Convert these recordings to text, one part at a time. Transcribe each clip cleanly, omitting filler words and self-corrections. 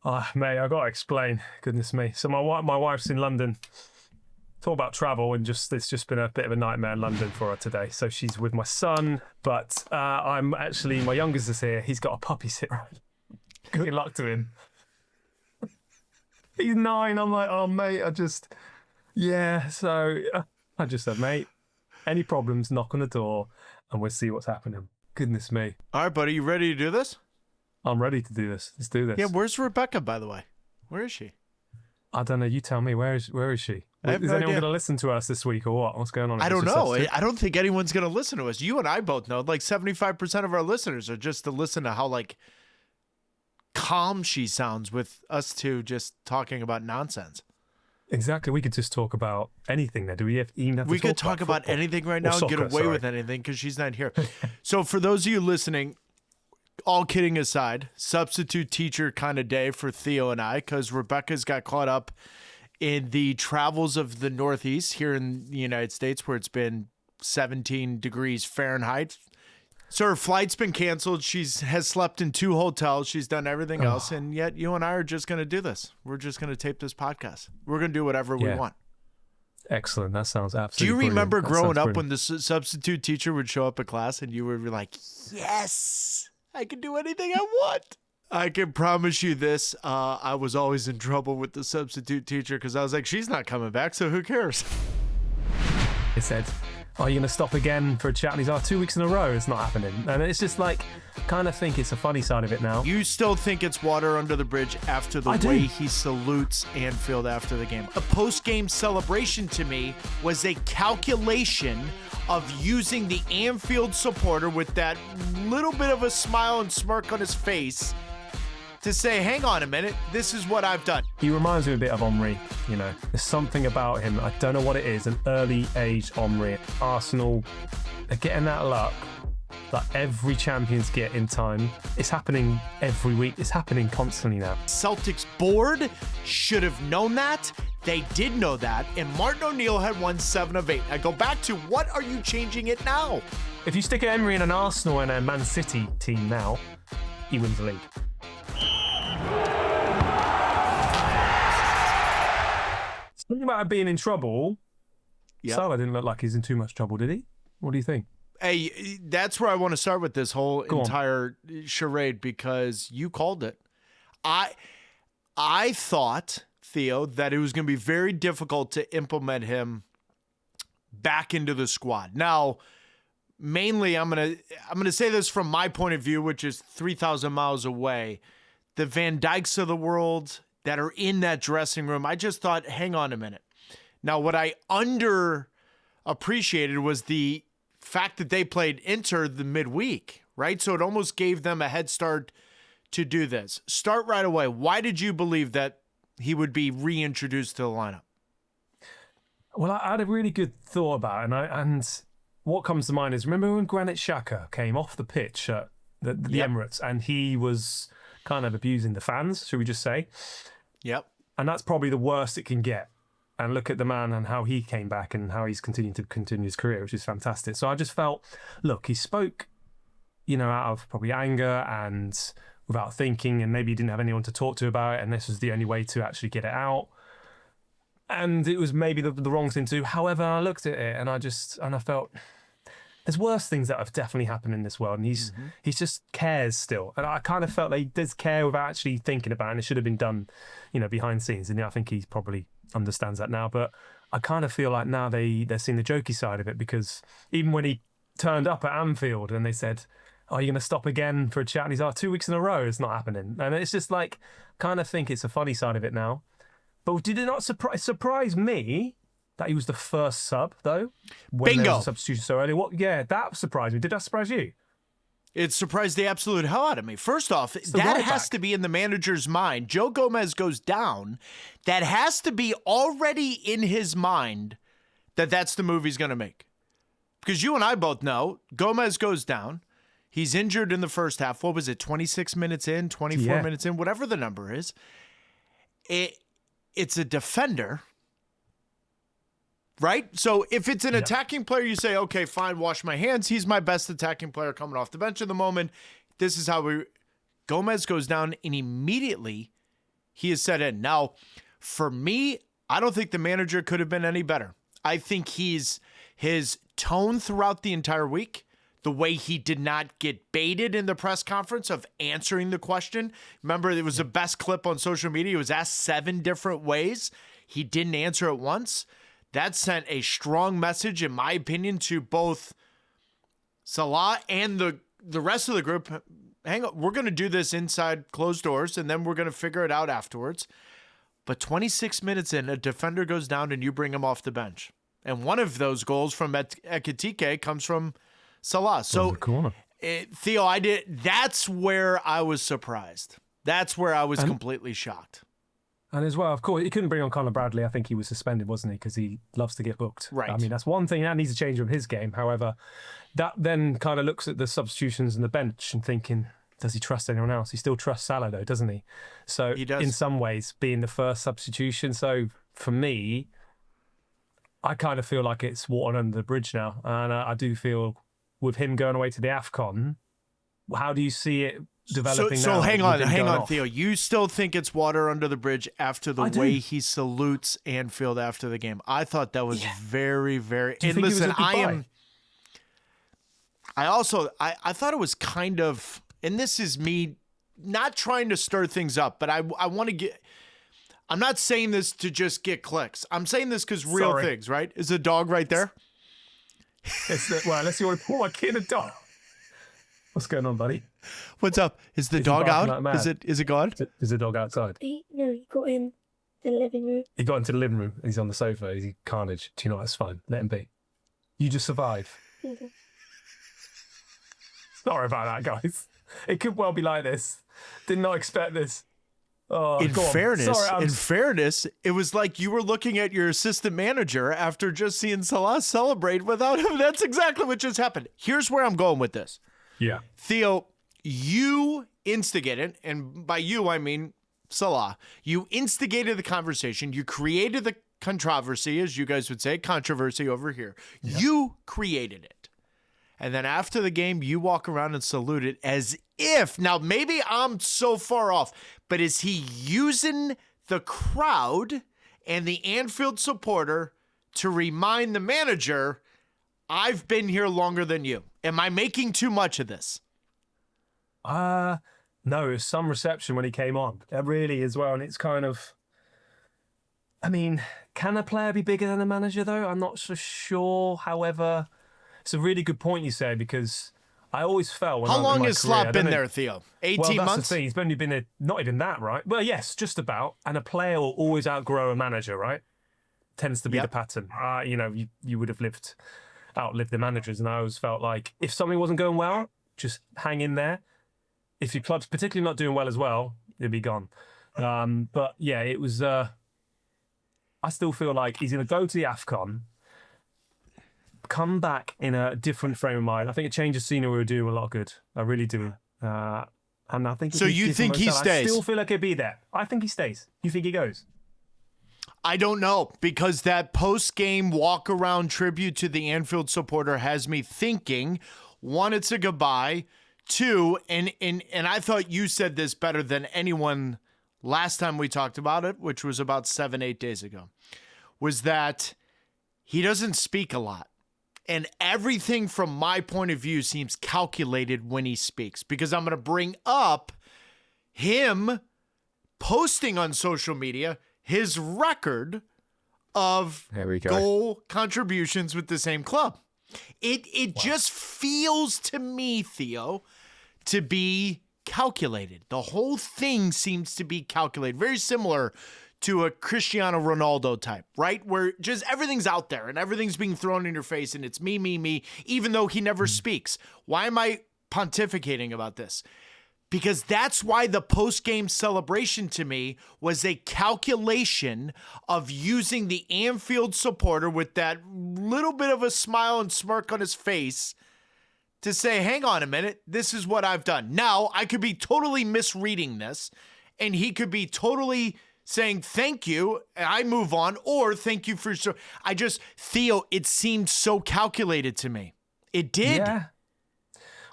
Oh, mate, I got to explain. Goodness me. So my wife's in London. Talk about travel and it's just been a bit of a nightmare in London for her today. So she's with my son, but my youngest is here. He's got a puppy sitter. Good luck to him. He's 9. I'm like, oh, mate, So I just said, mate, any problems, knock on the door and we'll see what's happening. Goodness me. All right, buddy, you ready to do this? I'm ready to do this. Let's do this. Yeah, where's Rebecca, by the way? Where is she? I don't know. You tell me. Where is she? Is anyone going to listen to us this week or what? What's going on? I don't know. I don't think anyone's going to listen to us. You and I both know, like 75% of our listeners are just to listen to how calm she sounds with us two just talking about nonsense. Exactly. We could just talk about anything there. Do we even have to We could talk about anything right now and get away with anything because she's not here. So for those of you listening, all kidding aside, substitute teacher kind of day for Theo and I because Rebecca's got caught up in the travels of the Northeast here in the United States where it's been 17 degrees Fahrenheit. So her flight's been canceled. She has slept in 2 hotels. She's done everything else. And yet you and I are just going to do this. We're just going to tape this podcast. We're going to do whatever we want. Excellent. That sounds absolutely Do you remember growing up brilliant. when the substitute teacher would show up at class and you were like, yes, I can do anything I want? I can promise you this. I was always in trouble with the substitute teacher because I was like, she's not coming back, so who cares? He said, are you going to stop again for a chat? And he's 2 weeks in a row. It's not happening. And it's just kind of think it's a funny side of it now. You still think it's water under the bridge after the way he salutes Anfield after the game. A post-game celebration to me was a calculation of using the Anfield supporter with that little bit of a smile and smirk on his face to say, hang on a minute, this is what I've done. He reminds me a bit of Henry, There's something about him. I don't know what it is, an early age Henry. Arsenal are getting that luck that every champions get in time. It's happening every week. It's happening constantly now. Celtic's board should have known that. They did know that. And Martin O'Neill had won 7 of 8. I go back to, what are you changing it now? If you stick Emery in an Arsenal and a Man City team now, he wins the league. Something about being in trouble. Yep. Salah didn't look like he's in too much trouble, did he? What do you think? Hey, that's where I want to start with this whole entire charade because you called it. I thought, Theo, that it was going to be very difficult to implement him back into the squad. Now, mainly I'm going to say this from my point of view, which is 3,000 miles away. The Van Dijks of the world that are in that dressing room, I just thought, hang on a minute. Now, what I underappreciated was the fact that they played Inter the midweek, right? So it almost gave them a head start to do this. Start right away. Why did you believe that he would be reintroduced to the lineup? Well, I had a really good thought about it, and what comes to mind is, remember when Granit Xhaka came off the pitch at the Emirates, and he was kind of abusing the fans, should we just say? Yep. And that's probably the worst it can get. And look at the man and how he came back and how he's continued to continue his career, which is fantastic. So I just felt, look, he spoke, out of probably anger and without thinking, and maybe he didn't have anyone to talk to about it, and this was the only way to actually get it out. And it was maybe the wrong thing to do. However, I looked at it and I felt there's worse things that have definitely happened in this world, and he's just cares still. And I kind of felt that he does care without actually thinking about it, and it should have been done, behind the scenes. And I think he probably understands that now. But I kind of feel like now they're seeing the jokey side of it, because even when he turned up at Anfield and they said, are you going to stop again for a chat? And he's 2 weeks in a row, it's not happening. And it's just kind of think it's a funny side of it now. But did it not surprise me that he was the first sub, though? When Bingo. There was a substitution so early. That surprised me. Did that surprise you? It surprised the absolute hell out of me. First off, that has to be in the manager's mind. Joe Gomez goes down. That has to be already in his mind that that's the move he's going to make. Because you and I both know Gomez goes down. He's injured in the first half. What was it, 26 minutes in, 24 minutes in, whatever the number is. It's a defender, right? So if it's an attacking player, you say, okay, fine, wash my hands. He's my best attacking player coming off the bench at the moment. This is how Gomez goes down, and immediately he has set in. Now, for me, I don't think the manager could have been any better. I think his tone throughout the entire week, the way he did not get baited in the press conference of answering the question. Remember, it was the best clip on social media. He was asked 7 different ways. He didn't answer it once. That sent a strong message, in my opinion, to both Salah and the rest of the group. Hang on, we're going to do this inside closed doors, and then we're going to figure it out afterwards. But 26 minutes in, a defender goes down, and you bring him off the bench. And one of those goals from Ekitike comes from Salah. So, Theo, that's where I was surprised. That's where I was completely shocked. And as well, of course, he couldn't bring on Conor Bradley. I think he was suspended, wasn't he? Because he loves to get booked. Right. I mean, that's one thing that needs to change with his game. However, that then kind of looks at the substitutions and the bench and thinking, does he trust anyone else? He still trusts Salah, though, doesn't he? So, he does. In some ways, being the first substitution. So, for me, I kind of feel like it's water under the bridge now. And I do feel with him going away to the AFCON, how do you see it developing now? So hang on, Theo. You still think it's water under the bridge after the way he salutes Anfield after the game? I thought that was very, very... Do you think listen, it was a good buy? I thought it was kind of... And this is me not trying to stir things up, but I want to get... I'm not saying this to just get clicks. I'm saying this because real things, right? Is the dog right there? Well, unless you want to pull my kid a dog. What's going on, buddy? What's up? Is the dog out? Like Is it gone? Is the dog outside? No, he got in the living room. He got into the living room. He's on the sofa. He's carnage. Do you know what? That's fine. Let him be. You just survive. Sorry about that, guys. It could well be like this. Did not expect this. Oh, in fairness, it was like you were looking at your assistant manager after just seeing Salah celebrate without him. That's exactly what just happened. Here's where I'm going with this. Yeah. Theo, you instigated, and by you, I mean Salah. You instigated the conversation. You created the controversy, as you guys would say, controversy over here. Yep. You created it. And then after the game, you walk around and salute it as if, now maybe I'm so far off, but is he using the crowd and the Anfield supporter to remind the manager, I've been here longer than you? Am I making too much of this? No, it was some reception when he came on. It really as well. And it's kind of, I mean, can a player be bigger than a manager though? I'm not so sure. However, it's a really good point you say, because I always felt... How long has Slot been there, Theo? 18 months? Well, that's the thing. He's only been there, not even that, right? Well, yes, just about. And a player will always outgrow a manager, right? Tends to be the pattern. You would have outlived the managers. And I always felt like if something wasn't going well, just hang in there. If your club's particularly not doing well as well, it'd be gone. But yeah, it was... I still feel like he's going to go to the AFCON, come back in a different frame of mind. I think a change of scenery would do a lot of good. I really do. And I think... So you think he stays? I still feel like he'll be there. I think he stays. You think he goes? I don't know, because that post-game walk-around tribute to the Anfield supporter has me thinking, one, it's a goodbye. Two, and I thought you said this better than anyone last time we talked about it, which was about 7-8 days ago, was that he doesn't speak a lot. And everything from my point of view seems calculated when he speaks, because I'm going to bring up him posting on social media his record of goal contributions with the same club. It just feels to me, Theo, to be calculated. The whole thing seems to be calculated. Very similar to a Cristiano Ronaldo type, right? Where just everything's out there and everything's being thrown in your face and it's me, even though he never speaks. Why am I pontificating about this? Because that's why the post-game celebration to me was a calculation of using the Anfield supporter with that little bit of a smile and smirk on his face to say, hang on a minute, this is what I've done. Now, I could be totally misreading this, and he could be totally saying, thank you, and I move on, or thank you for... Theo, it seemed so calculated to me. It did. Yeah.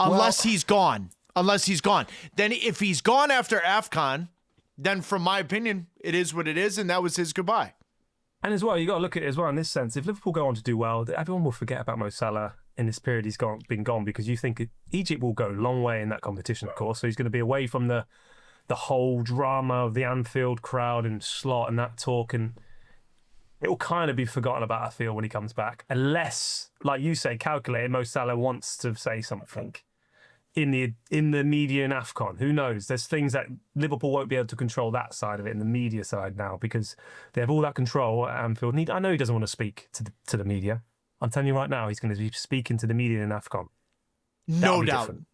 Unless he's gone. Then if he's gone after AFCON, then from my opinion, it is what it is, and that was his goodbye. And as well, you got to look at it as well in this sense. If Liverpool go on to do well, everyone will forget about Mo Salah in this period he's been gone, because you think Egypt will go a long way in that competition, of course. So he's going to be away from the whole drama of the Anfield crowd and slot and that talk, and it will kind of be forgotten about, I feel, when he comes back, unless, like you say, calculated, Mo Salah wants to say something in the media in AFCON. Who knows? There's things that Liverpool won't be able to control that side of it, in the media side now, because they have all that control at Anfield. I know he doesn't want to speak to the media. I'm telling you right now, he's going to be speaking to the media in AFCON. No doubt. Different.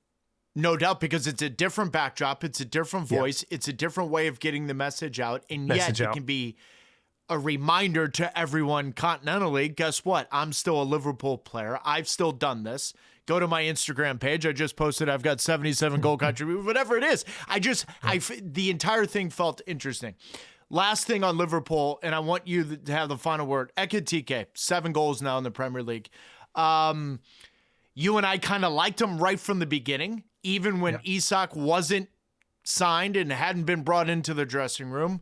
No doubt, because it's a different backdrop. It's a different voice. Yeah. It's a different way of getting the message out. And yet it can be a reminder to everyone continentally, guess what? I'm still a Liverpool player. I've still done this. Go to my Instagram page. I just posted I've got 77 goal contributions, whatever it is. The entire thing felt interesting. Last thing on Liverpool, and I want you to have the final word. Ekitike, 7 goals now in the Premier League. You and I kind of liked him right from the beginning, even when Isak wasn't signed and hadn't been brought into the dressing room.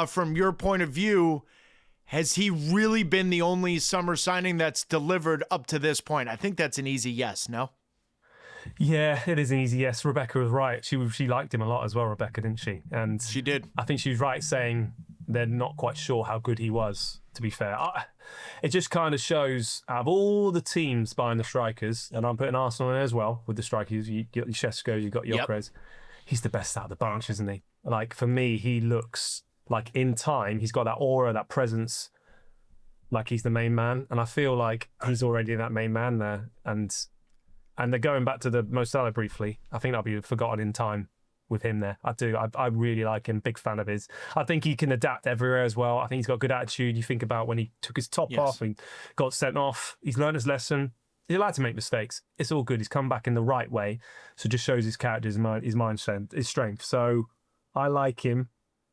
From your point of view, has he really been the only summer signing that's delivered up to this point? I think that's an easy yes, no? Yeah, it is an easy yes. Rebecca was right. She liked him a lot as well, Rebecca, didn't she? And she did. I think she was right saying they're not quite sure how good he was, to be fair. It just kind of shows, out of all the teams buying the strikers, and I'm putting Arsenal in as well with the strikers, you got your Šeško, you got Gyökeres, he's the best out of the bunch, isn't he? Like, for me, he looks like in time, he's got that aura, that presence, like he's the main man. And I feel like he's already that main man there. And they're going back to the Mo Salah briefly. I think that'll be forgotten in time with him there. I do. I really like him. Big fan of his. I think he can adapt everywhere as well. I think he's got good attitude. You think about when he took his top off and got sent off. He's learned his lesson. He's allowed to make mistakes. It's all good. He's come back in the right way. So it just shows his character, his mind strength, his strength. So I like him.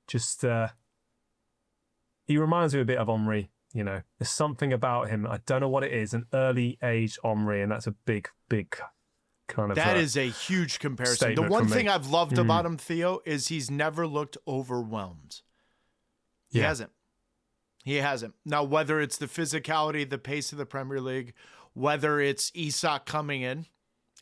Just he reminds me a bit of Omri. You know, there's something about him. I don't know what it is. An early age Omri, and that's a big kind of. That is a huge comparison. The one thing I've loved about him, Theo, is he's never looked overwhelmed. He hasn't. He hasn't. Now, whether it's the physicality, the pace of the Premier League, whether it's Isak coming in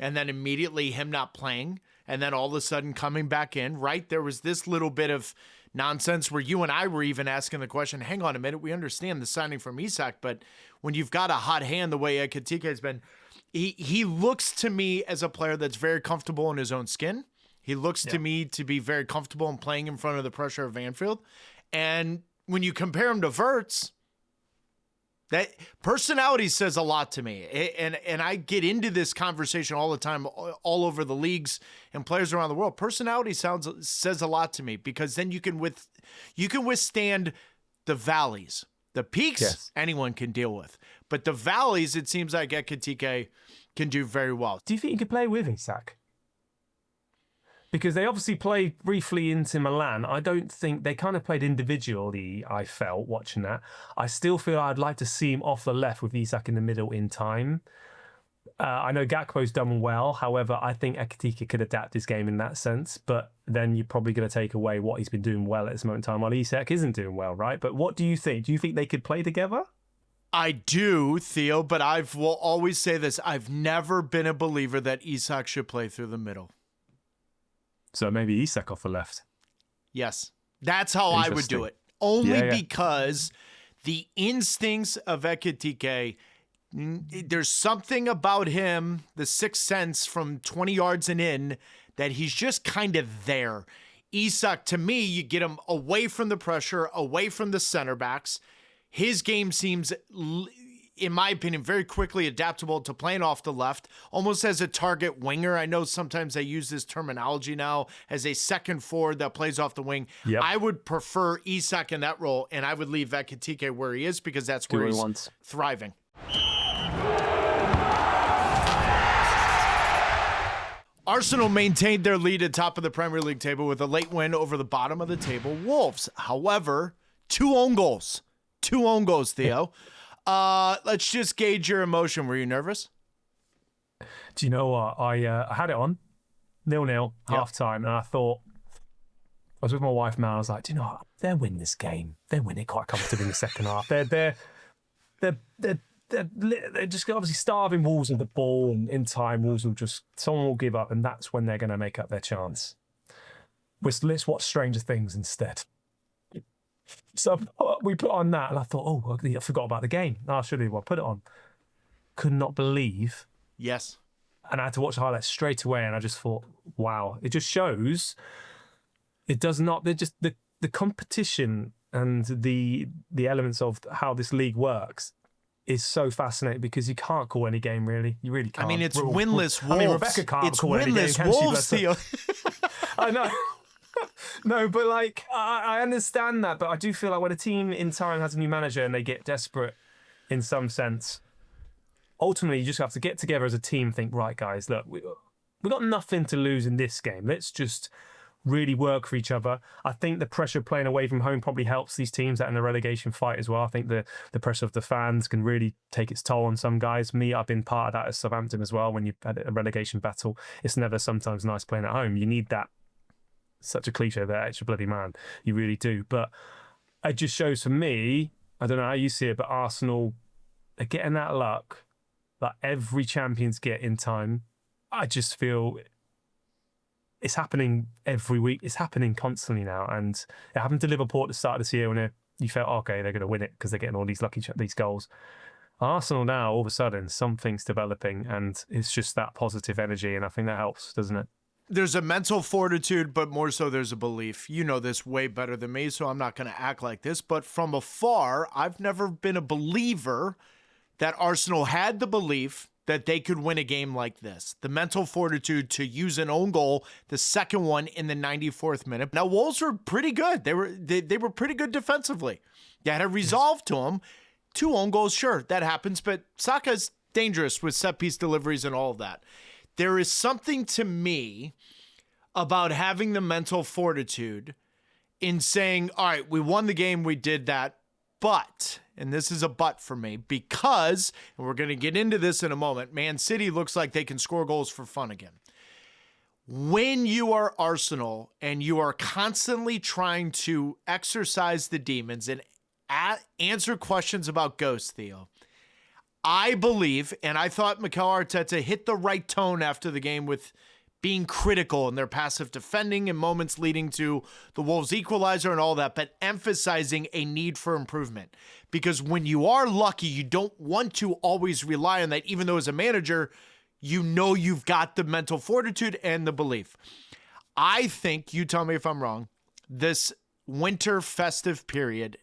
and then immediately him not playing and then all of a sudden coming back in, right? There was this little bit of nonsense where you and I were even asking the question, hang on a minute, we understand the signing from Isak, but when you've got a hot hand the way Ekitike has been, he looks to me as a player that's very comfortable in his own skin. He looks to me to be very comfortable in playing in front of the pressure of Anfield. And when you compare him to Wirtz, that personality says a lot to me. And I get into this conversation all the time, all over the leagues and players around the world. Personality says a lot to me, because then you can withstand the valleys. The peaks, anyone can deal with. But the valleys, it seems like Ekitike can do very well. Do you think you could play with Isak? Because they obviously played briefly into Milan. I don't think they kind of played individually, I felt, watching that. I still feel I'd like to see him off the left with Isak in the middle in time. I know Gakpo's done well. However, I think Ekitike could adapt his game in that sense. But then you're probably going to take away what he's been doing well at this moment in time while Isak isn't doing well, right? But what do you think? Do you think they could play together? I do, Theo, but I will always say this. I've never been a believer that Isak should play through the middle. So maybe Isak off the left. Yes, that's how I would do it. Only because the instincts of Ekitike, there's something about him, the sixth sense from 20 yards and in, that he's just kind of there. Isak, to me, you get him away from the pressure, away from the center backs. His game seems, in my opinion, very quickly adaptable to playing off the left, almost as a target winger. I know sometimes they use this terminology now as a second forward that plays off the wing. Yep. I would prefer Isak in that role, and I would leave Ekitike where he is, because that's where he's thriving. Arsenal maintained their lead at top of the Premier League table with a late win over the bottom of the table, Wolves. However, two own goals, Theo. Let's just gauge your emotion. Were you nervous? Do you know what? I had it on 0-0 half time, and I thought, was with my wife, Mal. I was like, do you know what? They'll win this game. They'll win it quite comfortably in the second half. They're just obviously starving Wolves of the ball, and in time, Wolves will someone will give up, and that's when they're going to make up their chance. Let's watch Stranger Things instead. So we put on that, and I thought, oh, I forgot about the game. No, I should have. I put it on. Could not believe. Yes. And I had to watch the highlights straight away, and I just thought, wow. It just shows. It does not. They're just the competition and the elements of how this league works is so fascinating, because you can't call any game, really. You really can't. I mean, it's winless Wolves. I mean, Rebecca can't call any game, can Wolves, she? I know. No, but like, I understand that, but I do feel like when a team in time has a new manager and they get desperate in some sense, ultimately you just have to get together as a team and think, right, guys, look, we got nothing to lose in this game. Let's just really work for each other. I think the pressure of playing away from home probably helps these teams out in the relegation fight as well. I think the pressure of the fans can really take its toll on some guys. I've been part of that at Southampton as well. When you've had a relegation battle, it's never sometimes nice playing at home. You need that, such a cliche, that extra bloody man. You really do. But it just shows for me, I don't know how you see it, but Arsenal are getting that luck that every champions get in time. I just feel it's happening every week. It's happening constantly now. And it happened to Liverpool at the start of this year when you felt, okay, they're going to win it because they're getting all these these goals. Arsenal now, all of a sudden, something's developing, and it's just that positive energy. And I think that helps, doesn't it? There's a mental fortitude, but more so there's a belief. You know this way better than me, so I'm not going to act like this. But from afar, I've never been a believer that Arsenal had the belief that they could win a game like this. The mental fortitude to use an own goal, the second one in the 94th minute. Now, Wolves were pretty good. They were pretty good defensively. They had a resolve to them. 2 own goals, sure, that happens, but Saka's dangerous with set-piece deliveries and all of that. There is something to me about having the mental fortitude in saying, all right, we won the game, we did that, but, and this is a but for me, because, and we're going to get into this in a moment, Man City looks like they can score goals for fun again. When you are Arsenal and you are constantly trying to exercise the demons and answer questions about ghosts, Theo, I believe, and I thought Mikel Arteta hit the right tone after the game with being critical in their passive defending and moments leading to the Wolves equalizer and all that, but emphasizing a need for improvement. Because when you are lucky, you don't want to always rely on that, even though as a manager, you know you've got the mental fortitude and the belief. I think, you tell me if I'm wrong, this winter festive period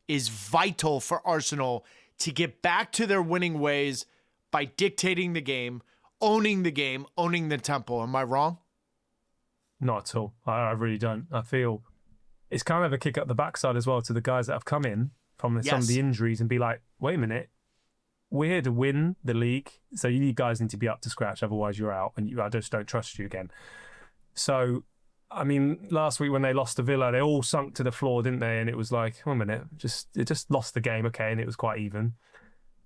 is vital for Arsenal to get back to their winning ways by dictating the game, owning the tempo. Am I wrong? Not at all. I really don't. I feel it's kind of a kick up the backside as well to the guys that have come in from some of the injuries and be like, wait a minute, we're here to win the league, so you guys need to be up to scratch, otherwise you're out, and I just don't trust you again. So, I mean, last week when they lost to Villa, they all sunk to the floor, didn't they? And it was like, wait a minute, it just lost the game, okay, and it was quite even.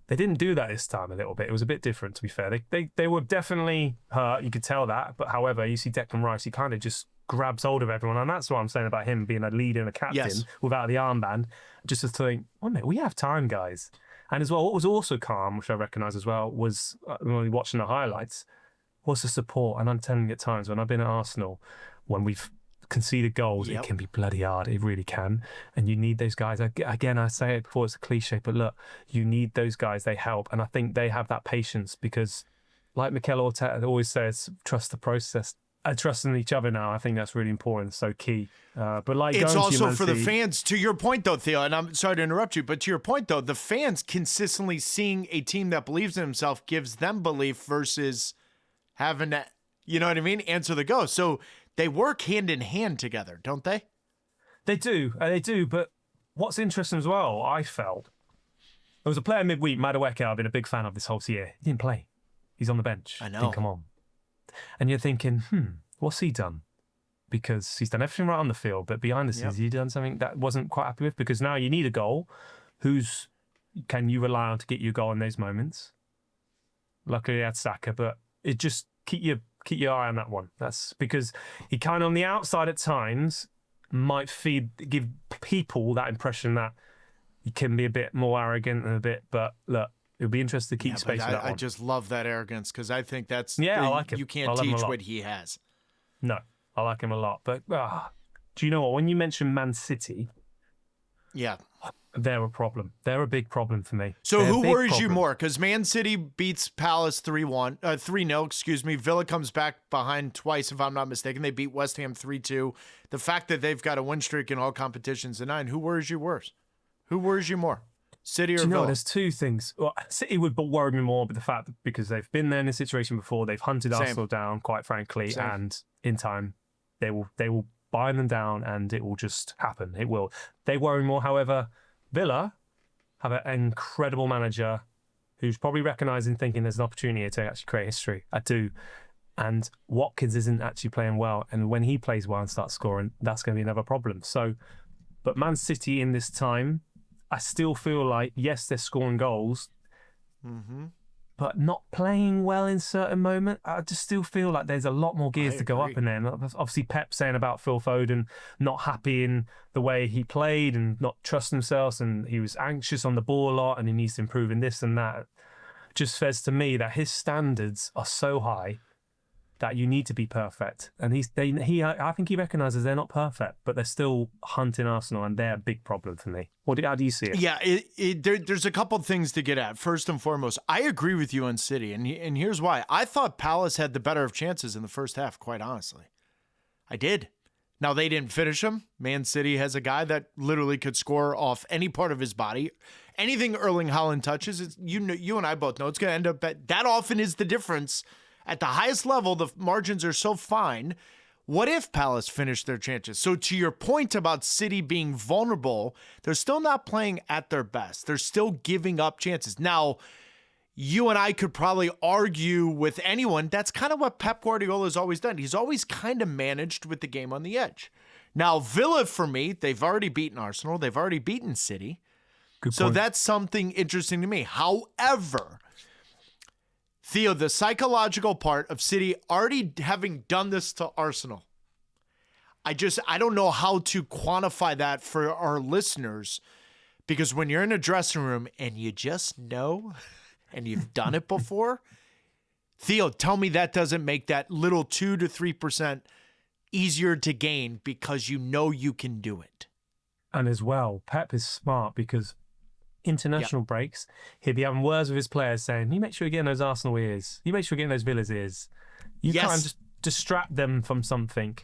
They didn't do that this time a little bit. It was a bit different, to be fair. They were definitely hurt, you could tell that. But however, you see Declan Rice, he kind of just grabs hold of everyone. And that's what I'm saying about him being a leader and a captain without the armband. Just to think, oh, mate, we have time, guys. And as well, what was also calm, which I recognise as well, was when we were watching the highlights, was the support. And I'm telling you at times, when I've been at Arsenal, when we've conceded goals, it can be bloody hard. It really can. And you need those guys. Again, I say it before, it's a cliche, but look, you need those guys. They help. And I think they have that patience because, like Mikel Arteta always says, trust the process. Trust in each other now. I think that's really important. So key. But like, it's also for the fans, to your point though, Theo, and I'm sorry to interrupt you, but to your point though, the fans consistently seeing a team that believes in himself gives them belief versus having that, you know what I mean? Answer the go. So they work hand in hand together, don't they? They do. But what's interesting as well, I felt, there was a player midweek, Madueke, I've been a big fan of this whole year. He didn't play. He's on the bench. I know. Didn't come on. And you're thinking, what's he done? Because he's done everything right on the field, but behind the scenes, he's done something that wasn't quite happy with. Because now you need a goal. Can you rely on to get you a goal in those moments? Luckily, he had Saka, but it just keep your eye on that one. That's because he kind of on the outside at times might give people that impression that he can be a bit more arrogant and but look, it'll be interesting to keep space for that one. I just love that arrogance because I think that's I like him. You can't teach what he has. No, I like him a lot. But do you know what? When you mention Man City, they're a problem. They're a big problem for me. So who worries you more? Because Man City beats Palace 3-0, excuse me. Villa comes back behind twice, if I'm not mistaken. They beat West Ham 3-2. The fact that they've got a win streak in all competitions in 9, who worries you worse? Who worries you more? City or Villa? No, there's two things. Well, City would worry me more, but the fact that because they've been there in this situation before, they've hunted Arsenal down, quite frankly, and in time they will bind them down and it will just happen. It will. They worry more, however. Villa have an incredible manager who's probably recognising, thinking there's an opportunity here to actually create history. I do. And Watkins isn't actually playing well. And when he plays well and starts scoring, that's going to be another problem. So, but Man City in this time, I still feel like, yes, they're scoring goals, but not playing well in certain moments. I just still feel like there's a lot more gears to go up in there. And obviously, Pep saying about Phil Foden not happy in the way he played and not trusting himself, and he was anxious on the ball a lot and he needs to improve in this and that. Just says to me that his standards are so high that you need to be perfect. And I think he recognises they're not perfect, but they're still hunting Arsenal, and they're a big problem for me. How do you see it? Yeah, there's a couple of things to get at. First and foremost, I agree with you on City, and here's why. I thought Palace had the better of chances in the first half, quite honestly. I did. Now, they didn't finish him. Man City has a guy that literally could score off any part of his body. Anything Erling Haaland touches, you and I both know it's going to end up that often is the difference. At the highest level, the margins are so fine. What if Palace finished their chances? So to your point about City being vulnerable, they're still not playing at their best. They're still giving up chances. Now, you and I could probably argue with anyone. That's kind of what Pep Guardiola has always done. He's always kind of managed with the game on the edge. Now, Villa, for me, they've already beaten Arsenal. They've already beaten City. So that's something interesting to me. However, Theo, the psychological part of City already having done this to Arsenal, I don't know how to quantify that for our listeners, because when you're in a dressing room and you just know and you've done it before, Theo, tell me that doesn't make that little 2 to 3% easier to gain because you know you can do it. And as well, Pep is smart because international breaks, he'd be having words with his players saying, you make sure you're getting those Arsenal ears. You make sure you're getting those Villa's ears. You can't just distract them from something.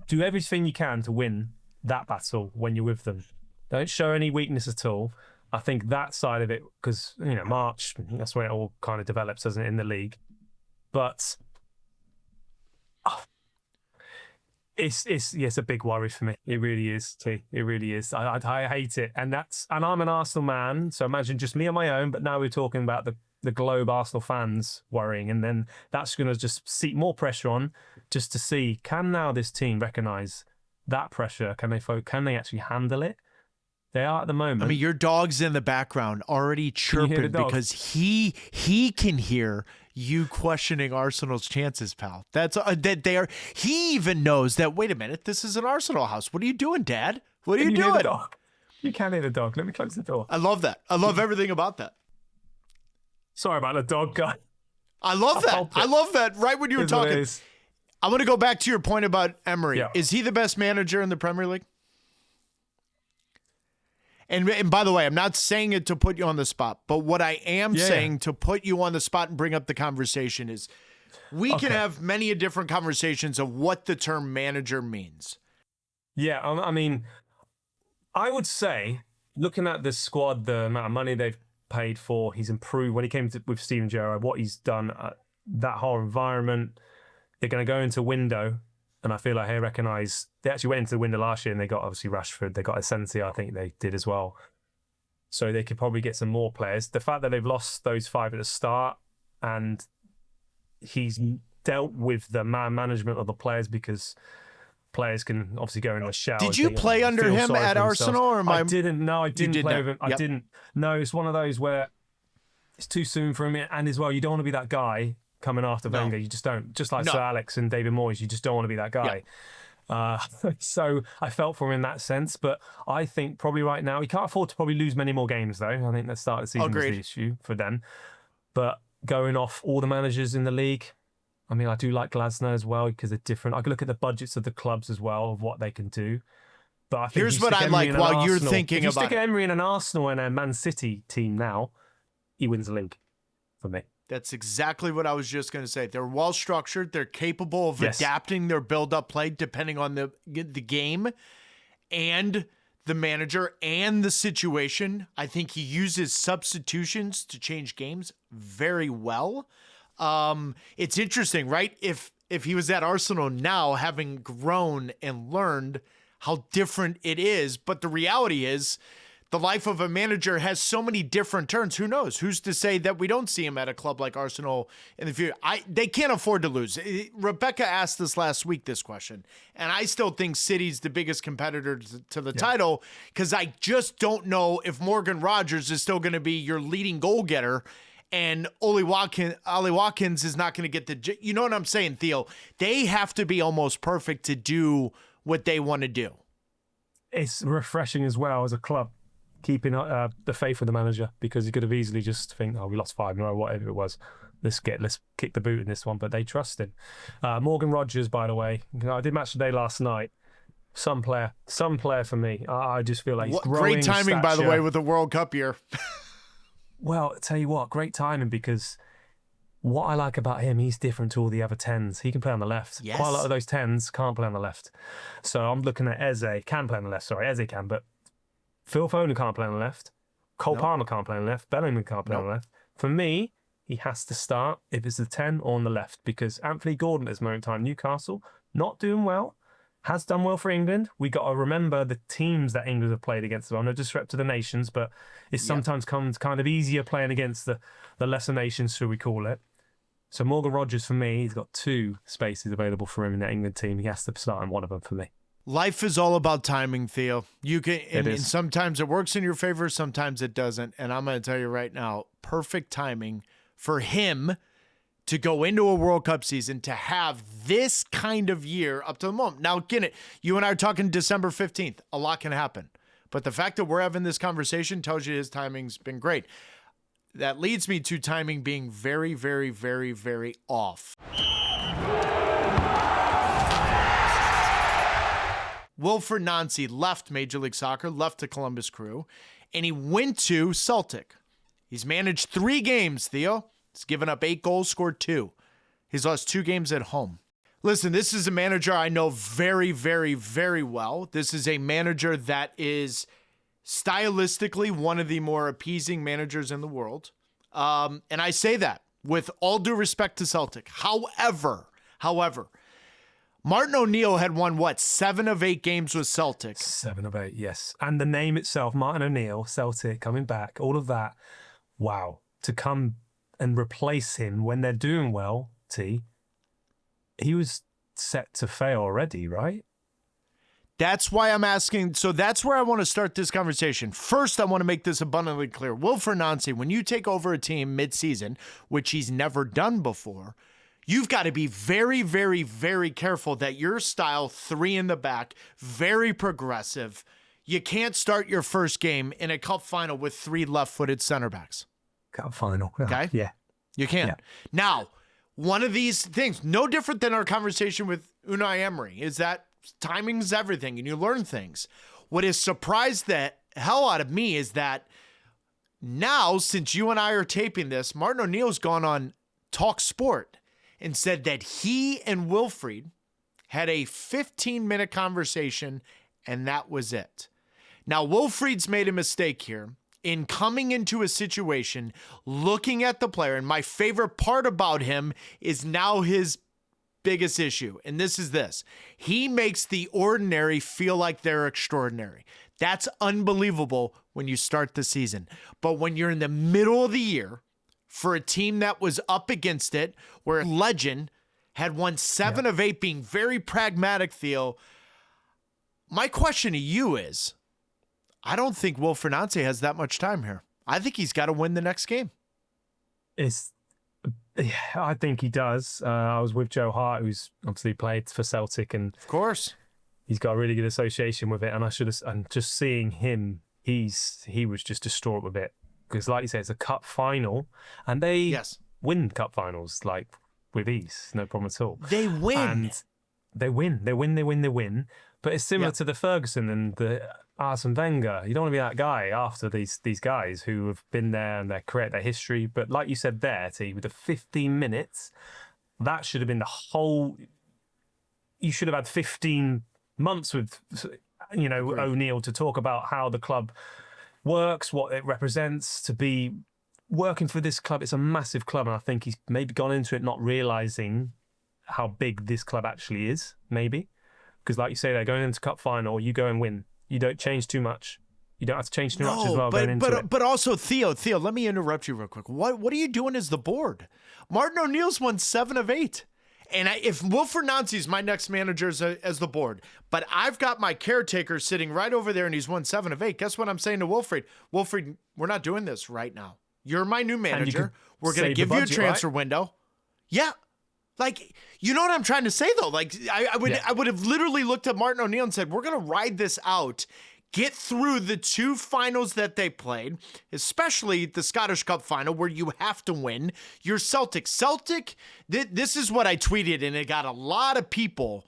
Do everything you can to win that battle when you're with them. Don't show any weakness at all. I think that side of it, because, March, that's when it all kind of develops, doesn't it, in the league. But it's a big worry for me. It really is, T. It really is. I hate it. And I'm an Arsenal man, so imagine just me on my own, but now we're talking about the globe Arsenal fans worrying, and then that's going to just seep more pressure on just to see, can now this team recognise that pressure? Can they actually handle it? They are at the moment. I mean, your dog's in the background already chirping because he can hear you questioning Arsenal's chances, pal. He even knows that, wait a minute, this is an Arsenal house. What are you doing, Dad? What are you doing? Hear the dog? You can hear the dog. Let me close the door. I love that. I love everything about that. Sorry about the dog guy. I love that. I love that right when you were talking. I'm going to go back to your point about Emery. Yeah. Is he the best manager in the Premier League? And by the way, I'm not saying it to put you on the spot, but what I am saying to put you on the spot and bring up the conversation is we can have many different conversations of what the term manager means. Yeah, I mean, I would say, looking at the squad, the amount of money they've paid for, he's improved. When he came with Steven Gerrard, what he's done, that whole environment, they're going to go into window. And I feel like they recognise, they actually went into the window last year and they got obviously Rashford, they got Asensio, I think they did as well. So they could probably get some more players. The fact that they've lost those 5 at the start and he's dealt with the management of the players, because players can obviously go in a shell. Did you play under him at Arsenal? Or I didn't. No, I didn't play with him. I didn't. No, it's one of those where it's too soon for him. And as well, you don't want to be that guy coming after Wenger. You just don't. Just like Sir Alex and David Moyes, you just don't want to be that guy. So I felt for him in that sense. But I think probably right now, he can't afford to probably lose many more games, though. I think the start of the season was the issue for them. But going off all the managers in the league, I mean, I do like Glasner as well because they're different. I can look at the budgets of the clubs as well, of what they can do. But I think here's what I like while you're thinking about it. If you stick Emery in an Arsenal and a Man City team now, he wins the league for me. That's exactly what I was just going to say. They're well structured. They're capable of adapting their build-up play depending on the game and the manager and the situation. I think he uses substitutions to change games very well. It's interesting, right? If he was at Arsenal now, having grown and learned how different it is, but the reality is the life of a manager has so many different turns. Who knows? Who's to say that we don't see him at a club like Arsenal in the future? They can't afford to lose. Rebecca asked us last week this question, and I still think City's the biggest competitor to the title because I just don't know if Morgan Rogers is still going to be your leading goal getter. And Ollie Watkins is not going to get the... You know what I'm saying, Theo? They have to be almost perfect to do what they want to do. It's refreshing as well as a club, keeping the faith of the manager, because you could have easily just think, we lost 5 in a row, whatever it was. Let's kick the boot in this one, but they trust him. Morgan Rogers, by the way, I did match the day last night. Some player for me. I just feel like he's growing. Great timing, by the way, with the World Cup year. Well, I'll tell you what, great timing, because what I like about him, he's different to all the other 10s. He can play on the left. Yes. Quite a lot of those 10s can't play on the left. So I'm looking at Eze, can play on the left. Sorry, Eze can, but Phil Foden can't play on the left. Cole Palmer can't play on the left. Bellingham can't play on the left. For me, he has to start if it's the 10 or on the left, because Anthony Gordon at this moment in time, Newcastle, not doing well. Has done well for England. We got to remember the teams that England have played against. Well, no disrespect to the nations, but it sometimes comes kind of easier playing against the lesser nations, should we call it. So Morgan Rogers, for me, he's got 2 spaces available for him in that England team. He has to start in one of them for me. Life is all about timing, Theo. You can, and sometimes it works in your favor, sometimes it doesn't. And I'm going to tell you right now, perfect timing for him to go into a World Cup season, to have this kind of year up to the moment. Now, again, you and I are talking December 15th. A lot can happen. But the fact that we're having this conversation tells you his timing's been great. That leads me to timing being very, very, very, very off. Wilfried Nancy left Major League Soccer, left to Columbus Crew, and he went to Celtic. He's managed 3 games, Theo. He's given up 8 goals, scored 2. He's lost 2 games at home. Listen, this is a manager I know very, very, very well. This is a manager that is stylistically one of the more appeasing managers in the world. And I say that with all due respect to Celtic. However, Martin O'Neill had won, 7 of 8 games with Celtic? 7 of 8, yes. And the name itself, Martin O'Neill, Celtic, coming back, all of that. Wow. To come and replace him when they're doing well, he was set to fail already, right? That's why I'm asking. So that's where I want to start this conversation. First, I want to make this abundantly clear. Wilfried Nancy, when you take over a team mid-season, which he's never done before, you've got to be very, very, very careful that your style, 3 in the back, very progressive. You can't start your first game in a cup final with 3 left-footed center backs. Cup final. Okay? Yeah. You can't. Yeah. Now, one of these things, no different than our conversation with Unai Emery, is that timing's everything and you learn things. What has surprised the hell out of me is that now, since you and I are taping this, Martin O'Neill's gone on Talk Sport and said that he and Wilfried had a 15-minute conversation and that was it. Now, Wilfried's made a mistake here in coming into a situation, looking at the player, and my favorite part about him is now his biggest issue, and this is this. He makes the ordinary feel like they're extraordinary. That's unbelievable when you start the season. But when you're in the middle of the year, for a team that was up against it, where a legend had won 7 of 8, being very pragmatic, Theo, my question to you is, I don't think Wilfried Nancy has that much time here. I think he's got to win the next game. I think he does. I was with Joe Hart, who's obviously played for Celtic, and of course, He's got a really good association with it, and just seeing him, he was just distraught with it because, like you say, it's a cup final, and they win cup finals like with ease, no problem at all. They win, and they win. But it's similar to the Ferguson and the Arsene Wenger. You don't want to be that guy after these guys who have been there and their history. But like you said there, T, with the 15 minutes, that should have been the whole. You should have had 15 months with, O'Neill to talk about how the club works, what it represents, to be working for this club. It's a massive club, and I think he's maybe gone into it not realising how big this club actually is, maybe. Because like you say, they're going into cup final, you go and win. You don't change too much. You don't have to change too much as well going into it. But also, Theo, let me interrupt you real quick. What are you doing as the board? Martin O'Neill's won 7 of 8. And if Wilfried Nancy's my next manager as the board, but I've got my caretaker sitting right over there and he's won 7 of 8. Guess what I'm saying to Wilfried? Wilfried, we're not doing this right now. You're my new manager. We're going to give you a transfer window. Yeah. Like, you know what I'm trying to say, though? Like, I would have literally looked at Martin O'Neill and said, we're going to ride this out, get through the 2 finals that they played, especially the Scottish Cup final where you have to win. You're Celtic. This is what I tweeted, and it got a lot of people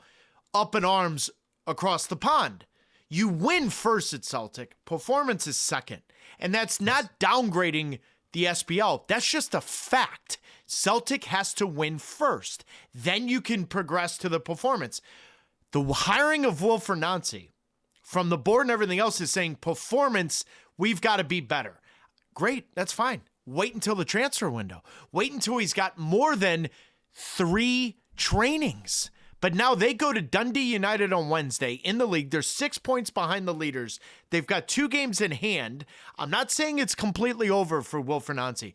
up in arms across the pond. You win first at Celtic. Performance is second. And that's not downgrading the SPL. That's just a fact. Celtic has to win first. Then you can progress to the performance. The hiring of Wilfried Nancy from the board and everything else is saying performance, we've got to be better. Great, that's fine. Wait until the transfer window. Wait until he's got more than 3 trainings. But now they go to Dundee United on Wednesday in the league. They're 6 points behind the leaders. They've got 2 games in hand. I'm not saying it's completely over for Wilfried Nancy.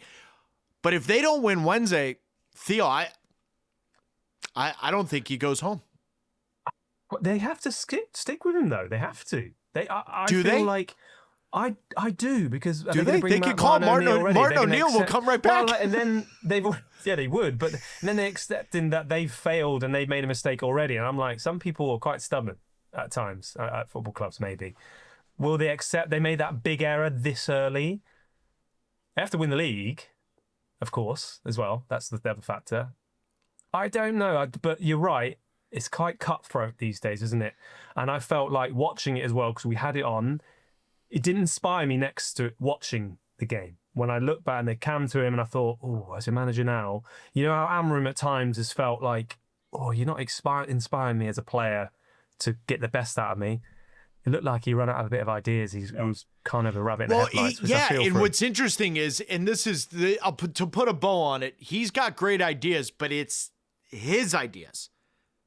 But if they don't win Wednesday, Theo, I don't think he goes home. They have to stick with him, though. They have to. I do feel they? like I do because do they? They could call Martin O'Neill will come right back. Well, and then they would, but then they accepting that they've failed and they've made a mistake already. And I'm like, some people are quite stubborn at times at football clubs. Maybe will they accept they made that big error this early? They have to win the league, of course, as well. That's the other factor. I don't know, but you're right. It's quite cutthroat these days, isn't it? And I felt like watching it as well because we had it on. It didn't inspire me next to watching the game. When I looked back and they came to him and I thought, oh, as a manager now, you know how Amram at times has felt like, oh, you're not inspiring me as a player to get the best out of me. It looked like he ran out of a bit of ideas. He was kind of a rabbit in the headlights. And what's interesting is, and this is to put a bow on it, he's got great ideas, but it's his ideas.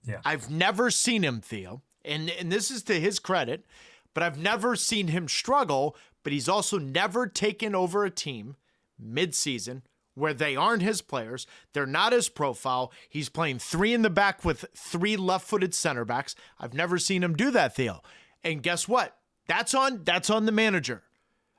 Yeah. I've never seen him, Theo, and this is to his credit, but I've never seen him struggle, but he's also never taken over a team mid-season where they aren't his players. They're not his profile. He's playing 3 in the back with 3 left-footed center backs. I've never seen him do that, Theo. And guess what? That's on the manager.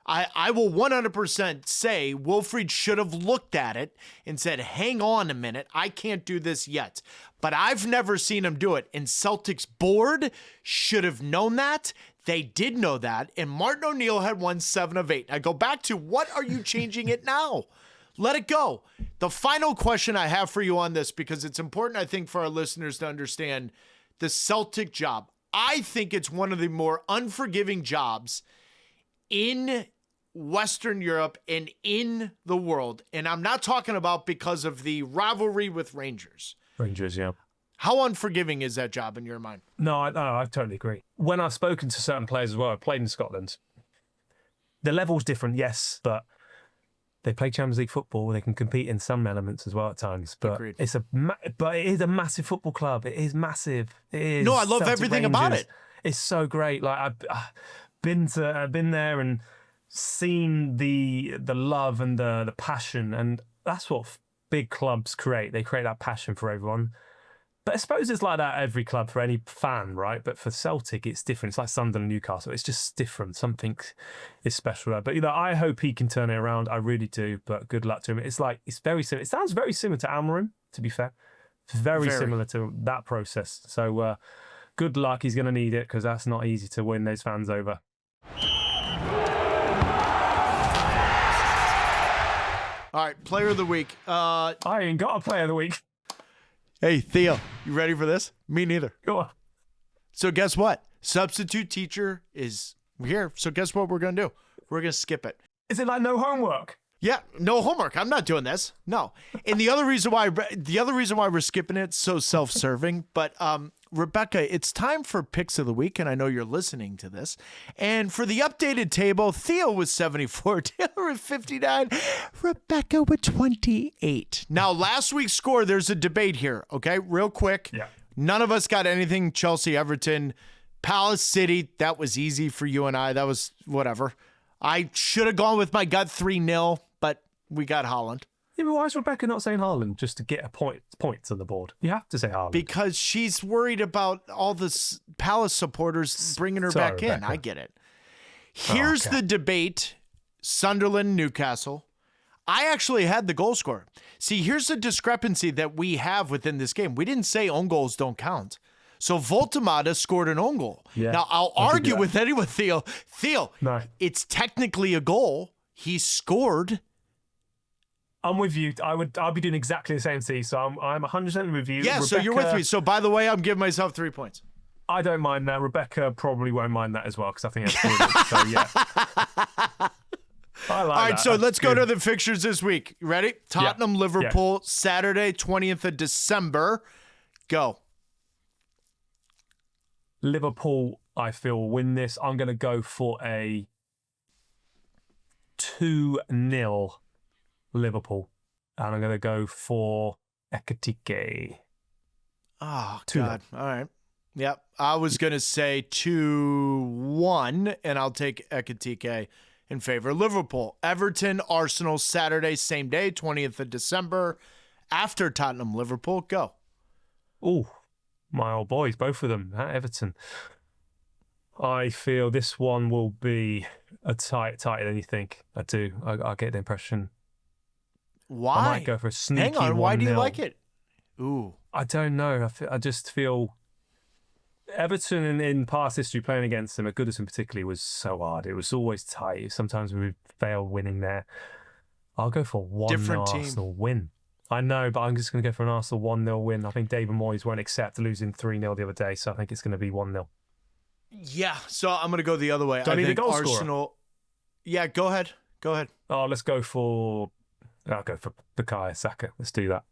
I will 100% say Wilfried should have looked at it and said, hang on a minute, I can't do this yet. But I've never seen him do it. And Celtic's board should have known that. They did know that. And Martin O'Neill had won 7 of 8. I go back to, what are you changing it now? Let it go. The final question I have for you on this, because it's important, I think, for our listeners to understand the Celtic job. I think it's one of the more unforgiving jobs in Western Europe and in the world. And I'm not talking about because of the rivalry with Rangers. Rangers, yeah. How unforgiving is that job in your mind? No, I totally agree. When I've spoken to certain players as well, I've played in Scotland. The level's different, yes, but they play Champions League football. They can compete in some elements as well at times. But Agreed. But it is a massive football club. It is massive. It is. No, I love Celtic everything Rangers. about it. It's so great. Like I've been there and seen the love and the passion, and that's what big clubs create. They create that passion for everyone. But I suppose it's like that at every club for any fan, right? But for Celtic, it's different. It's like Sunderland and Newcastle. It's just different. Something is special there. But I hope he can turn it around. I really do. But good luck to him. It's very similar. It sounds very similar to Amram, to be fair. It's very similar to that process. So Good luck. He's going to need it because that's not easy to win those fans over. All right, player of the week. I ain't got a player of the week. Hey, Theo, you ready for this? Me neither. Go on. So guess what? Substitute teacher is here. So guess what we're going to do? We're going to skip it. Is it like no homework? Yeah, no homework. I'm not doing this. No. And the other reason why we're skipping it, so self-serving, but Rebecca, it's time for picks of the week, and I know you're listening to this. And for the updated table, Theo with 74, Taylor with 59, Rebecca with 28. Now, last week's score, there's a debate here, okay? Real quick. Yeah. None of us got anything Chelsea, Everton, Palace City. That was easy for you and I. That was whatever. I should have gone with my gut 3-0, but we got Haaland. Yeah, but why is Rebecca not saying Haaland just to get a points on the board? You have to say Haaland. Because she's worried about all the Palace supporters bringing her back Rebecca. in. I get it. Here's the debate, Sunderland, Newcastle. I actually had the goal scorer. See, here's the discrepancy that we have within this game. We didn't say own goals don't count. So Voltemada scored an own goal. Yeah, now, I'll argue with anyone, Theo. Theo, no. It's technically a goal. He scored. I'm with you. I'll be doing exactly the same thing. So I'm 100% with you. Yeah, Rebecca, so you're with me. So by the way, I'm giving myself 3 points. I don't mind that. Rebecca probably won't mind that as well because I think that's brilliant. So yeah. I like All right, that. so That's let's go good. to the fixtures this week. You ready? Tottenham, Liverpool, Saturday, 20th of December. Go. Liverpool, I feel, will win this. I'm going to go for a 2-0 Liverpool. And I'm going to go for Ekitike. Oh, 2-0. God. All right. Yep. I was going to say 2-1, and I'll take Ekitike in favor of Liverpool. Everton, Arsenal, Saturday, same day, 20th of December. After Tottenham, Liverpool, go. Oh, my old boys, both of them at Everton. I feel this one will be a tighter than you think. I do. I get the impression. Why? I might go for a sneaky 1-0. Hang on. Why do you like it? Ooh. I don't know. I just feel Everton in past history playing against them, at Goodison particularly, was so hard. It was always tight. Sometimes we would fail winning there. I'll go for 1-0 Arsenal win. I know, but I'm just going to go for an Arsenal 1-0 win. I think David Moyes won't accept losing 3-0 the other day, so I think it's going to be 1-0. Yeah, so I'm going to go the other way. Do I need a think goal Arsenal. scorer? Yeah, go ahead. Go ahead. Oh, let's go for... I'll go for Bukayo Saka. Let's do that.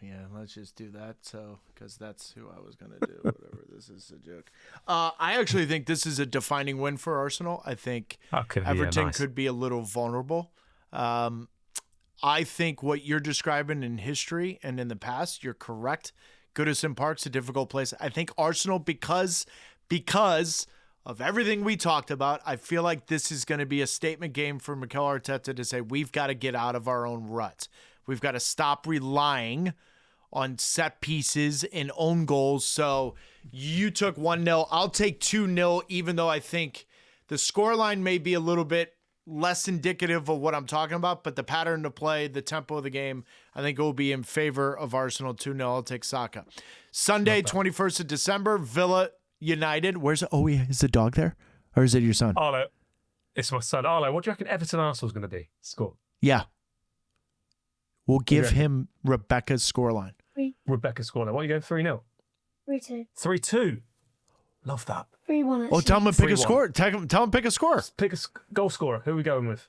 Yeah, let's just do that. So, because that's who I was going to do. Whatever. This is a joke. I actually think this is a defining win for Arsenal. I think Everton could be a little vulnerable. I think what you're describing in history and in the past, you're correct. Goodison Park's a difficult place. I think Arsenal, because of everything we talked about, I feel like this is going to be a statement game for Mikel Arteta to say, we've got to get out of our own rut. We've got to stop relying on set pieces and own goals. So you took 1-0. I'll take 2-0, even though I think the scoreline may be a little bit less indicative of what I'm talking about, but the pattern of play, the tempo of the game, I think it will be in favor of Arsenal 2-0. I'll take Saka. Sunday, 21st of December, Villa United. Is the dog there? Or is it your son? Arlo. It's my son. Arlo, what do you reckon Everton Arsenal's going to be? Score. Yeah. We'll give him Rebecca's scoreline. Rebecca's scoreline. What are you going, 3-0? 3-2. 3-2. Love that. 3-1. Oh, tell him to pick a 3-1. score. Tell him to pick a score. Pick a goal scorer. Who are we going with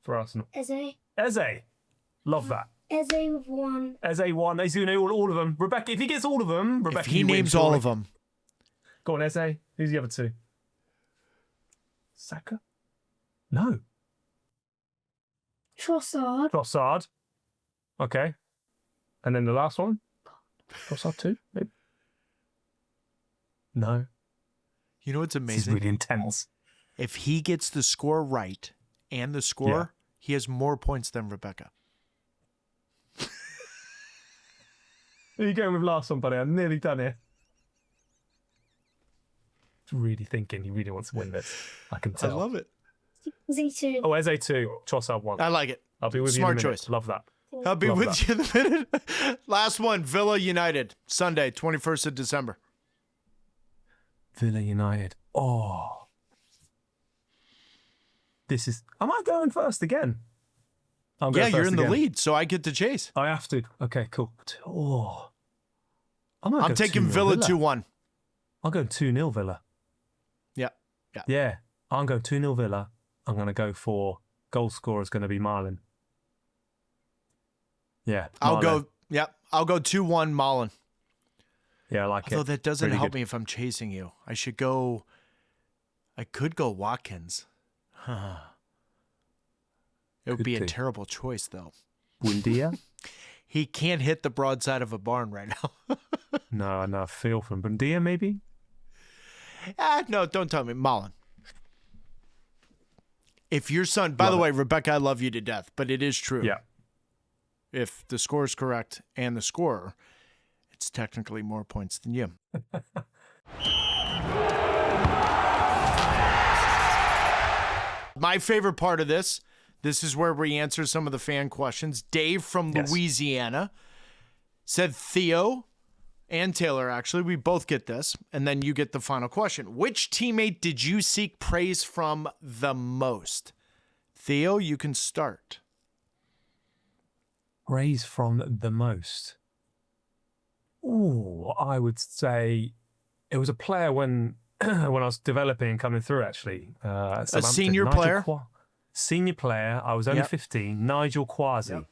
for Arsenal? Eze. Love that. Eze with 1. Eze 1. He's going to know all of them. Rebecca, if he gets all of them, Rebecca, If he names all of them. Go on, Eze. Who's the other two? Saka? No. Trossard. Okay. And then the last one? Trossard 2, maybe? No. You know what's This amazing? is really intense. If he gets the score right and the score, he has more points than Rebecca. Who are you going with last one, buddy? I'm nearly done here. Really thinking he really wants to win this. I can tell. I love it. Z2. Oh, Eze 2, Trossard 1. I like it. I'll be with Smart you in a minute. choice. Love that. I'll be Love with that. you in a minute. Last one, Villa United, Sunday, 21st of December. Villa United. Oh. Am I going first again? Yeah, you're in the lead, so I get to chase. I have to. Okay, cool. Oh. I'm taking Villa 2-1. I'll go 2-0 Villa. Yeah. I'm going 2-0 Villa. I'm going to go for goal scorer is going to be Marlon. Yeah. I'll go 2-1 Marlon. Yeah, I like it. Although that doesn't really help good. me if I'm chasing you. I could go Watkins. It would be a terrible choice, though. Buendia? He can't hit the broadside of a barn right now. No, feel from Buendia, maybe? No, don't tell me. Mullen. If your son, by the way, Rebecca, I love you to death, but it is true. Yeah. If the score is correct and the scorer, it's technically more points than you. My favorite part of this is where we answer some of the fan questions. Dave from Louisiana said Theo and Taylor, actually, we both get this, and then you get the final question. Which teammate did you seek praise from the most? Theo, you can start. Praise from the most. Ooh, I would say it was a player when I was developing and coming through, actually. A senior player? Senior player. I was only 15. Nigel Quasi. Yep.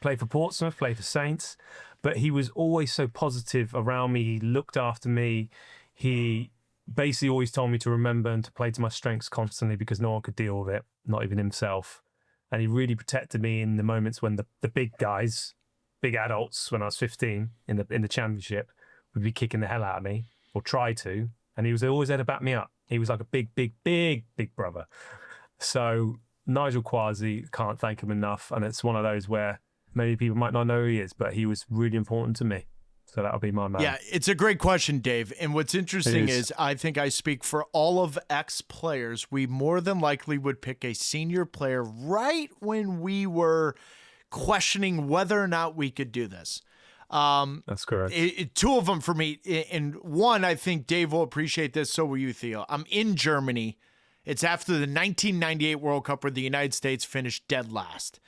Played for Portsmouth, played for Saints. But he was always so positive around me. He looked after me. He basically always told me to remember and to play to my strengths constantly because no one could deal with it, not even himself. And he really protected me in the moments when the big guys, big adults, when I was 15 in the championship, would be kicking the hell out of me or try to. And he was always there to back me up. He was like a big brother. So Nigel Quasi, can't thank him enough. And it's one of those where maybe people might not know who he is, but he was really important to me. So that'll be my man. Yeah, it's a great question, Dave. And what's interesting is I think I speak for all of ex-players. We more than likely would pick a senior player right when we were questioning whether or not we could do this. That's correct. Two of them for me. And one, I think Dave will appreciate this. So will you, Theo. I'm in Germany. It's after the 1998 World Cup where the United States finished dead last.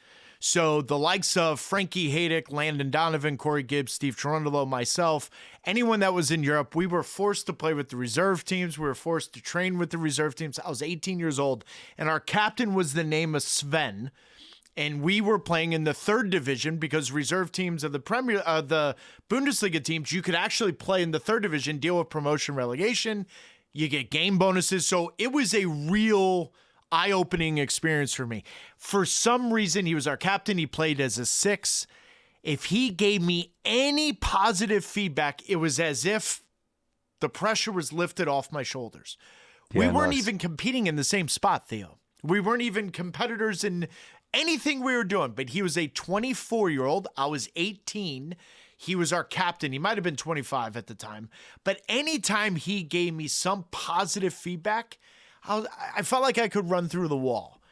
So the likes of Frankie Haydick, Landon Donovan, Corey Gibbs, Steve Cherundolo, myself, anyone that was in Europe, we were forced to play with the reserve teams. We were forced to train with the reserve teams. I was 18 years old, and our captain was the name of Sven. And we were playing in the third division because reserve teams of the the Bundesliga teams, you could actually play in the third division, deal with promotion relegation. You get game bonuses. So it was a real eye-opening experience for me. For some reason, he was our captain. He played as a 6. If he gave me any positive feedback, it was as if the pressure was lifted off my shoulders. We weren't even competing in the same spot, Theo. We weren't even competitors in anything we were doing, but he was a 24-year-old. I was 18. He was our captain. He might have been 25 at the time. But anytime he gave me some positive feedback, I felt like I could run through the wall.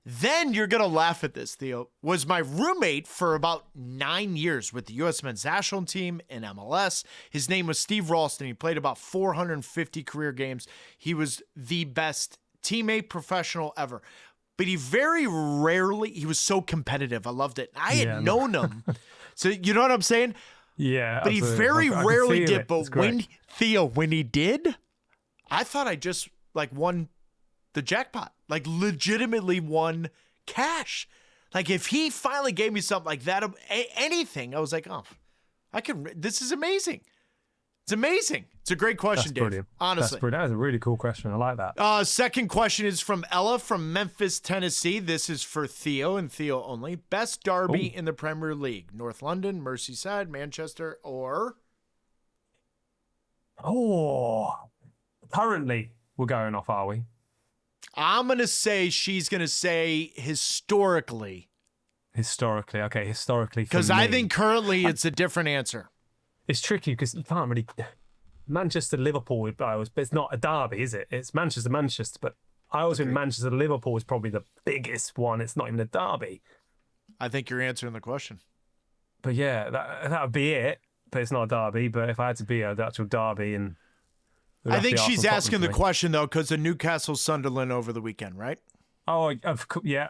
Then you're going to laugh at this, Theo, was my roommate for about 9 years with the U.S. men's national team in MLS. His name was Steve Ralston. He played about 450 career games. He was the best teammate professional ever. But he very rarely, he was so competitive. I loved it. I had known him. So you know what I'm saying? Yeah. But he very rarely did. But when he did, I thought I just won the jackpot, legitimately won cash. If he finally gave me something like that, anything, I was like, oh, this is amazing. It's amazing. It's a great question, That's Dave. Brilliant. Honestly. That's a really cool question. I like that. Second question is from Ella from Memphis, Tennessee. This is for Theo and Theo only. Best derby in the Premier League. North London, Merseyside, Manchester, or? Currently we're going off, are we? I'm going to say she's going to say historically. Historically. Okay, historically. Because I think currently it's a different answer. It's tricky because you can't really... Manchester, Liverpool, it's not a derby, is it? It's Manchester, but I always think Manchester, Liverpool is probably the biggest one. It's not even a derby. I think you're answering the question. But yeah, that would be it. But it's not a derby. But if I had to be the actual derby, and I think she's asking the question, though, because of Newcastle Sunderland over the weekend, right? Oh, yeah.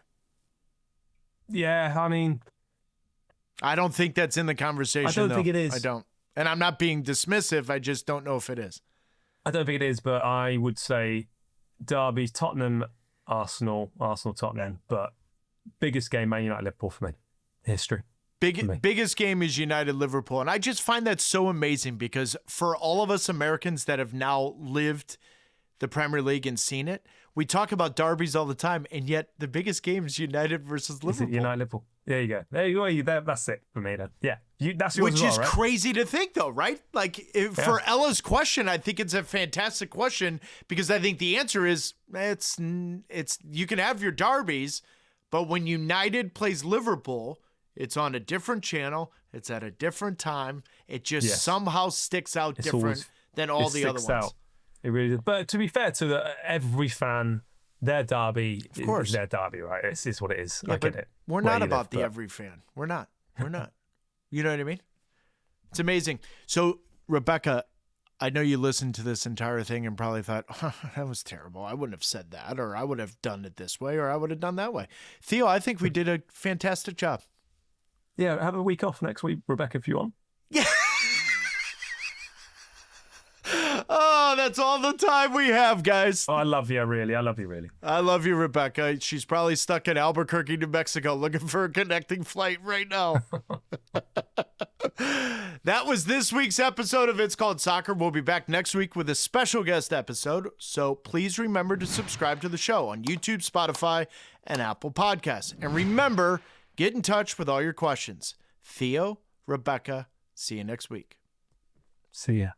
Yeah, I mean... I don't think that's in the conversation, I don't think it is. I don't. And I'm not being dismissive. I just don't know if it is. I don't think it is, but I would say derbies, Tottenham, Arsenal, Tottenham, but biggest game, Man United, Liverpool for me. History. Biggest game is United Liverpool. And I just find that so amazing because for all of us Americans that have now lived the Premier League and seen it, we talk about derbies all the time, and yet the biggest game is United versus Liverpool. Is it United Liverpool? There you go. There you go. That's it for me then. Yeah. That's yours. Which as is well, right? crazy to think, though, right? Like, for Ella's question, I think it's a fantastic question because I think the answer is it's you can have your derbies, but when United plays Liverpool, it's on a different channel. It's at a different time. It just somehow sticks out different than all the other ones. Out. It really does. But to be fair to every fan, their derby is their derby, right? It's what it is. I get it. We're not about the every fan. We're not. You know what I mean? It's amazing. So, Rebecca, I know you listened to this entire thing and probably thought, that was terrible. I wouldn't have said that, or I would have done it this way, or I would have done that way. Theo, I think we did a fantastic job. Yeah, have a week off next week, Rebecca, if you want. Yeah. Oh, that's all the time we have, guys. Oh, I love you, really. I love you, really. I love you, Rebecca. She's probably stuck in Albuquerque, New Mexico, looking for a connecting flight right now. That was this week's episode of It's Called Soccer. We'll be back next week with a special guest episode. So please remember to subscribe to the show on YouTube, Spotify, and Apple Podcasts. And remember, get in touch with all your questions. Theo, Rebecca, see you next week. See ya.